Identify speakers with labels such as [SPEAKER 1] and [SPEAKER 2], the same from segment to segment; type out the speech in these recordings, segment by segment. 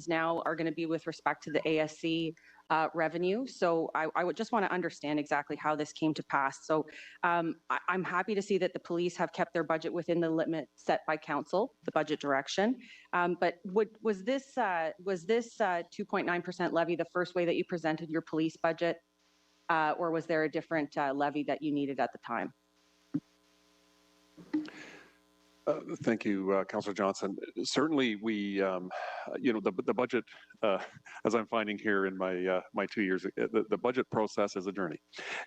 [SPEAKER 1] now are going to be with respect to the ASC revenue. So I would just want to understand exactly how this came to pass. So I'm happy to see that the police have kept their budget within the limit set by council, the budget direction. But was this 2.9% levy the first way that you presented your police budget, or was there a different levy that you needed at the time?
[SPEAKER 2] Thank you, Councillor Johnson. Certainly, we, the budget, as I'm finding here in my my 2 years, the budget process is a journey,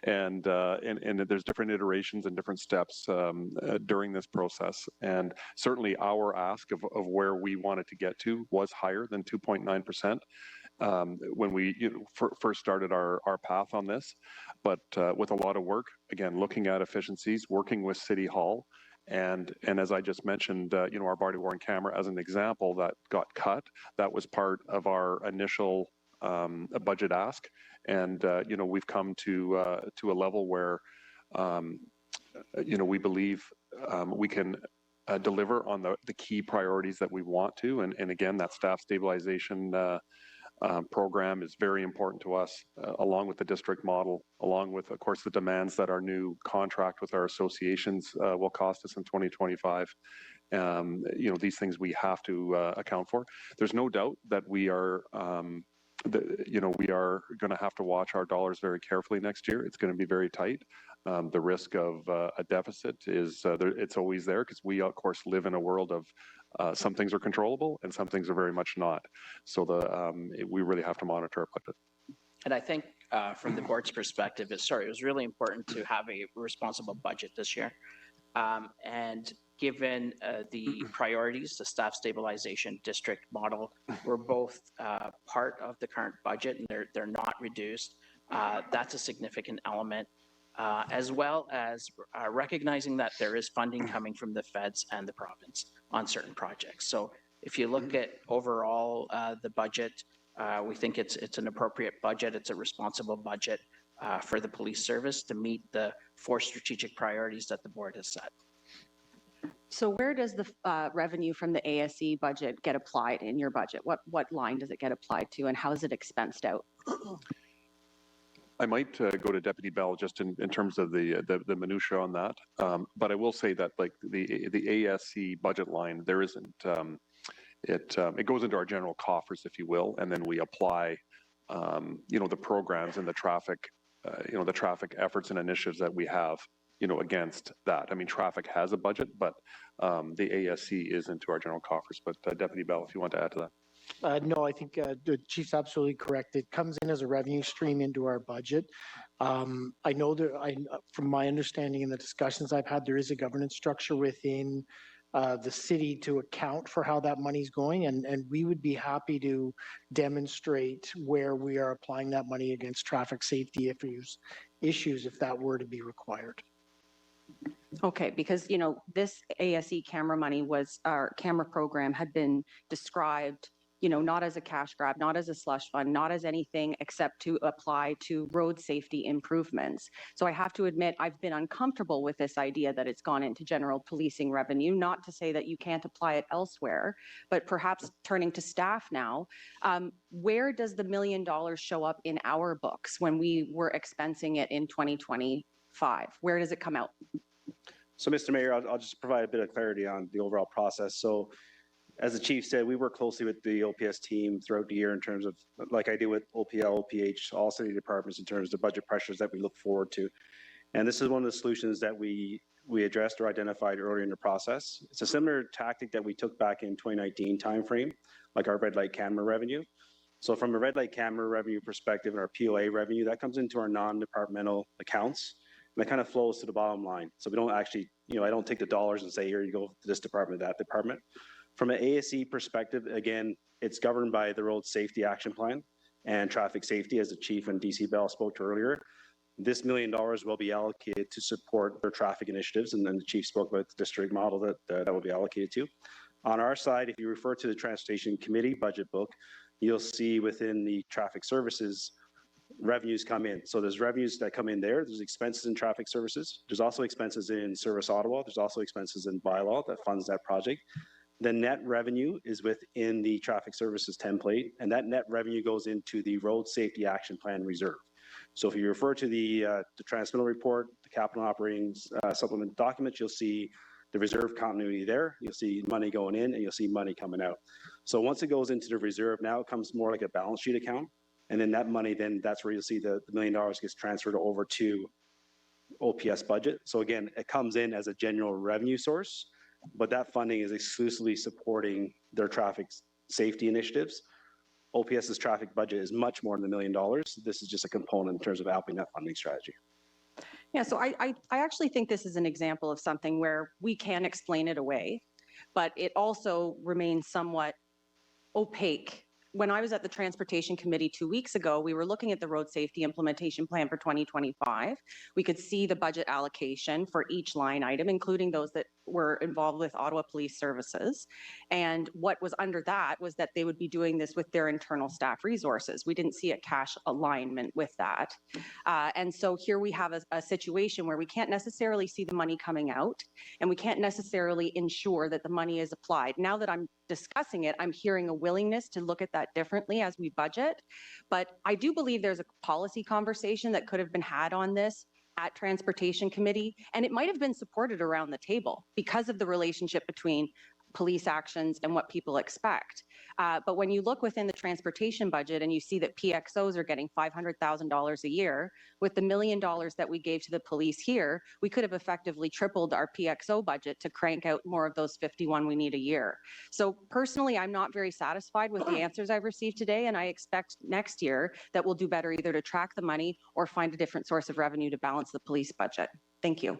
[SPEAKER 2] and there's different iterations and different steps during this process. And certainly, our ask of where we wanted to get to was higher than 2.9%. When we first started our path on this, but with a lot of work, again, looking at efficiencies, working with City Hall, and as I just mentioned, our body-worn camera as an example that got cut, that was part of our initial budget ask, and we've come to a level where we believe we can deliver on the key priorities that we want to, and again, that staff stabilization program is very important to us, along with the district model, along with, of course, the demands that our new contract with our associations will cost us in 2025. These things we have to account for. There's no doubt that we are, we are going to have to watch our dollars very carefully next year. It's going to be very tight. The risk of a deficit is it's always there, because we, of course, live in a world of some things are controllable and some things are very much not. So we really have to monitor our budget.
[SPEAKER 3] And I think from the board's perspective, it was really important to have a responsible budget this year. And given the priorities, the staff stabilization district model were both part of the current budget, and they're not reduced. That's a significant element. As well as recognizing that there is funding coming from the feds and the province on certain projects. So if you look at overall the budget, we think it's an appropriate budget. It's a responsible budget for the police service to meet the 4 strategic priorities that the board has set.
[SPEAKER 1] So where does the revenue from the ASE budget get applied in your budget? What line does it get applied to, and how is it expensed out?
[SPEAKER 2] I might go to Deputy Bell just in terms of the minutia on that, but I will say that like the ASC budget line, there isn't. It goes into our general coffers, if you will, and then we apply, the programs and the traffic efforts and initiatives that we have, against that. I mean, traffic has a budget, but the ASC is into our general coffers. But Deputy Bell, if you want to add to that.
[SPEAKER 4] No, I think the chief's absolutely correct. It comes in as a revenue stream into our budget. I know from my understanding and the discussions I've had, there is a governance structure within the city to account for how that money's going, and we would be happy to demonstrate where we are applying that money against traffic safety issues if that were to be required.
[SPEAKER 1] Okay, because this ASE camera money our camera program had been described not as a cash grab, not as a slush fund, not as anything except to apply to road safety improvements. So I have to admit, I've been uncomfortable with this idea that it's gone into general policing revenue, not to say that you can't apply it elsewhere, but perhaps turning to staff now, where does the $1 million show up in our books when we were expensing it in 2025? Where does it come out?
[SPEAKER 5] So, Mr. Mayor, I'll just provide a bit of clarity on the overall process. So, as the chief said, we work closely with the OPS team throughout the year in terms of, like I do with OPL, OPH, all city departments, in terms of the budget pressures that we look forward to. And this is one of the solutions that we addressed or identified earlier in the process. It's a similar tactic that we took back in 2019 timeframe, like our red light camera revenue. So from a red light camera revenue perspective and our POA revenue, that comes into our non-departmental accounts, and that kind of flows to the bottom line. So we don't actually, I don't take the dollars and say, here you go to this department, that department. From an ASE perspective, again, it's governed by the Road Safety Action Plan and traffic safety, as the chief and DC Bell spoke to earlier. This $1 million will be allocated to support their traffic initiatives, and then the chief spoke about the district model that will be allocated to. On our side, if you refer to the Transportation Committee budget book, you'll see within the traffic services revenues come in. So there's revenues that come in there. There's expenses in traffic services. There's also expenses in Service Ottawa. There's also expenses in bylaw that funds that project. The net revenue is within the traffic services template, and that net revenue goes into the road safety action plan reserve. So if you refer to the transmittal report, the capital operating supplement documents, you'll see the reserve continuity there. You'll see money going in and you'll see money coming out. So once it goes into the reserve, now it comes more like a balance sheet account. And then that money, then that's where you'll see the $1 million gets transferred over to OPS budget. So again, it comes in as a general revenue source, but that funding is exclusively supporting their traffic safety initiatives. OPS's traffic budget is much more than $1 million. This is just a component in terms of helping that funding strategy.
[SPEAKER 1] Yeah, so I actually think this is an example of something where we can explain it away, but it also remains somewhat opaque. When I was at the Transportation Committee 2 weeks ago, we were looking at the Road Safety Implementation Plan for 2025. We could see the budget allocation for each line item, including those that were involved with Ottawa Police Services. And what was under that was that they would be doing this with their internal staff resources. We didn't see a cash alignment with that. And so here we have a situation where we can't necessarily see the money coming out, and we can't necessarily ensure that the money is applied. Now that I'm discussing it, I'm hearing a willingness to look at that differently as we budget. But I do believe there's a policy conversation that could have been had on this at Transportation Committee, and it might have been supported around the table because of the relationship between police actions and what people expect. But when you look within the transportation budget and you see that PXOs are getting $500,000 a year, with the $1 million that we gave to the police here, we could have effectively tripled our PXO budget to crank out more of those 51 we need a year. So personally, I'm not very satisfied with the answers I've received today, and I expect next year that we'll do better either to track the money or find a different source of revenue to balance the police budget. Thank you.